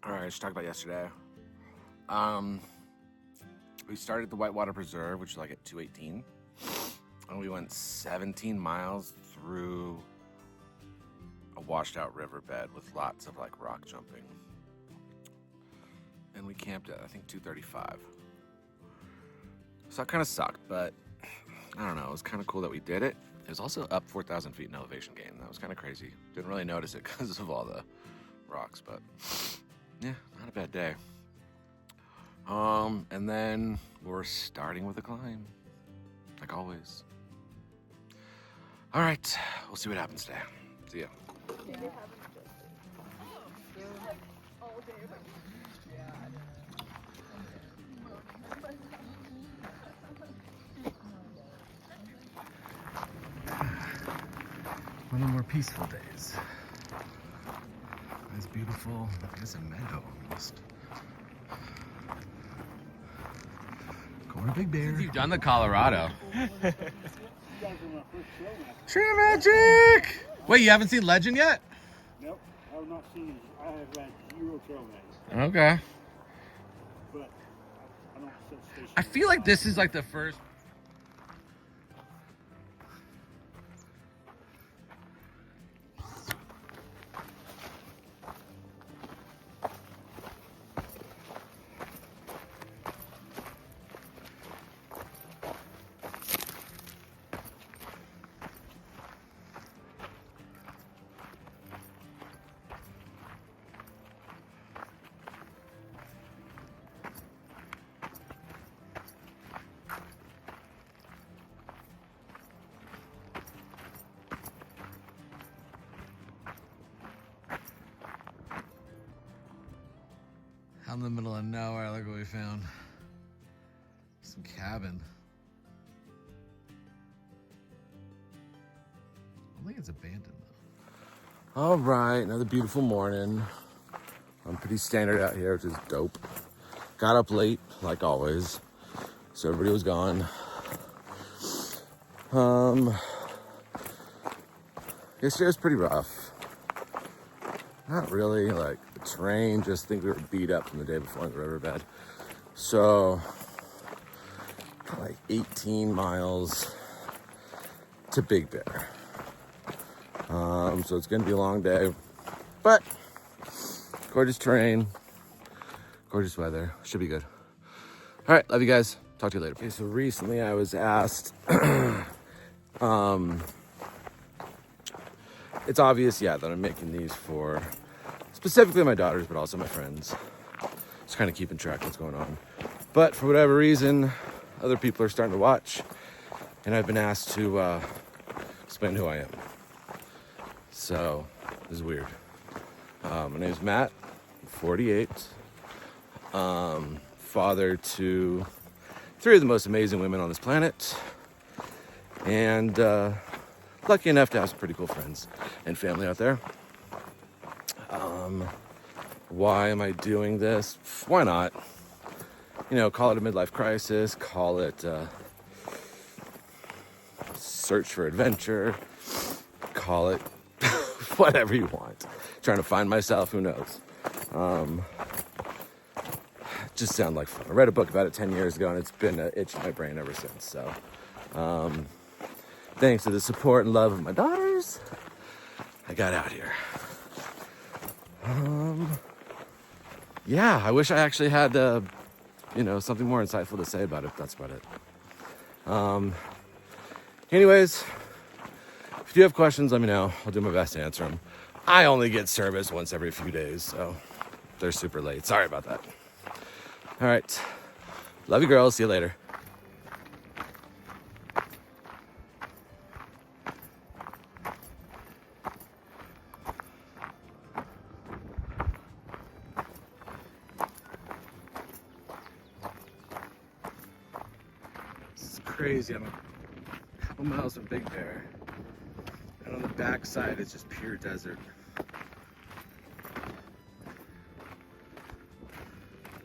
All right, let's talk about yesterday. We started at the Whitewater Preserve, which is like at 218, and we went 17 miles through a washed out riverbed with lots of like rock jumping. And we camped at, I think, 235. So that kind of sucked, but I don't know, it was kind of cool that we did it. It was also up 4,000 feet in elevation gain. That was kind of crazy. Didn't really notice it because of all the rocks, but yeah, not a bad day. And then we're starting with a climb, like always. All right, we'll see what happens today. See ya. One of the more peaceful days. It's beautiful. I guess a meadow almost. Going to Big Bear. You've done the Colorado. True Magic! Wait, you haven't seen Legend yet? Nope, I have not seen it. I have had 0 trail magic. Okay. But I don't set stations. I feel like this is like the first. Out in the middle of nowhere, look what we found. Some cabin. I don't think it's abandoned though. All right, another beautiful morning. I'm pretty standard out here, which is dope. Got up late, like always, so everybody was gone. Yesterday was pretty rough. Not really, like the terrain, just think we were beat up from the day before in the riverbed. So, like 18 miles to Big Bear. So it's gonna be a long day, but gorgeous terrain, gorgeous weather, should be good. All right, love you guys. Talk to you later. Okay, so recently I was asked, it's obvious, yeah, that I'm making these for specifically my daughters, but also my friends. Just kind of keeping track of what's going on. But for whatever reason, other people are starting to watch, and I've been asked to explain who I am. So, this is weird. My name is Matt, I'm 48. Father to 3 of the most amazing women on this planet. And lucky enough to have some pretty cool friends and family out there. Why am I doing this? Why not? You know, call it a midlife crisis, call it search for adventure, call it whatever you want. Trying to find myself, who knows? Just sound like fun. I read a book about it 10 years ago, and it's been an itch in my brain ever since. So, thanks to the support and love of my daughters, I got out here. Yeah, I wish I actually had, something more insightful to say about it. That's about it. Anyways, if you have questions, let me know. I'll do my best to answer them. I only get service once every few days, so they're super late. Sorry about that. All right. Love you, girls. See you later. Crazy. I'm a couple miles from Big Bear, and on the back side it's just pure desert.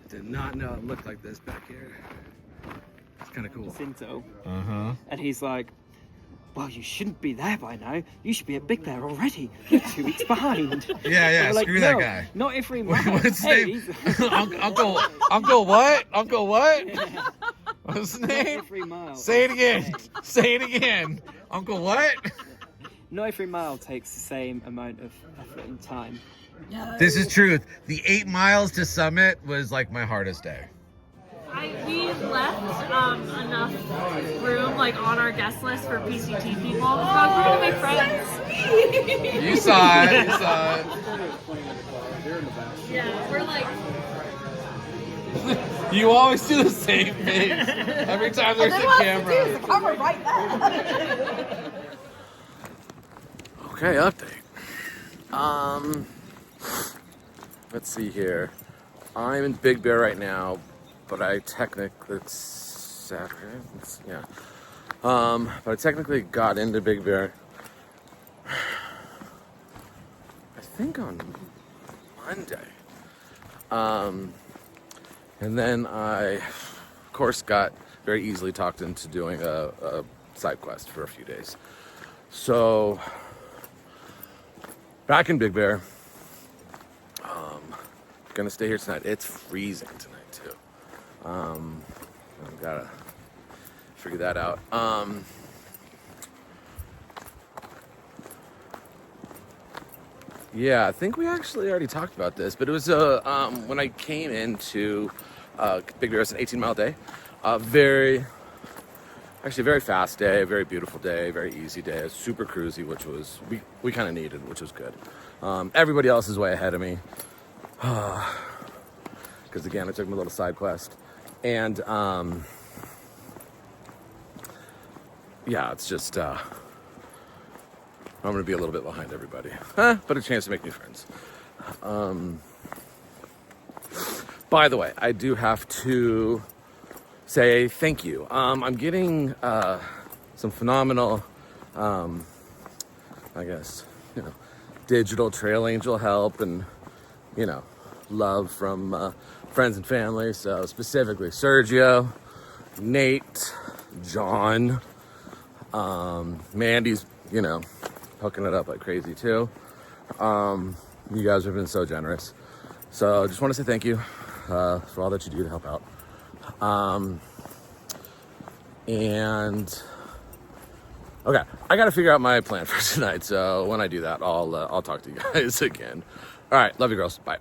Did not know it looked like this back here. It's kind of cool. I think so. Uh-huh. And he's like, well, you shouldn't be there by now. You should be at Big Bear already. You're 2 weeks behind. Yeah, We're like, screw that no, guy. Not every mile. What's his Hey, name? Uncle what? Uncle what? What's his not name? every mile. Say it again. Say it again. Uncle what? Not every mile takes the same amount of effort and time. No. This is truth. The 8 miles to Summit was like my hardest day. We left enough room like on our guest list for PCT people. So we're gonna make friends. You saw it. You saw it. Yeah, we're like. You always do the same face every time there's a camera. The camera right there. Okay, update. Let's see here. I'm in Big Bear right now, but I technically it's Saturday. But I technically got into Big Bear. I think on Monday. And then I, of course, got very easily talked into doing a side quest for a few days. So, back in Big Bear. Gonna stay here tonight. It's freezing tonight too. I've gotta figure that out. Yeah, I think we actually already talked about this, but it was when I came into Big Bear, it's an 18-mile day. Very fast day, very beautiful day, very easy day. Super cruisy, which was we kind of needed, which was good. Everybody else is way ahead of me. Because again, I took my little side quest, and yeah, it's just I'm gonna be a little bit behind everybody, but a chance to make new friends. By the way, I do have to say thank you. I'm getting some phenomenal, I guess, digital trail angel help and love from friends and family. So specifically Sergio, Nate, John, Mandy's, hooking it up like crazy too. You guys have been so generous. So just want to say thank you for all that you do to help out. And okay, I got to figure out my plan for tonight. So when I do that, I'll talk to you guys again. All right, love you girls. Bye.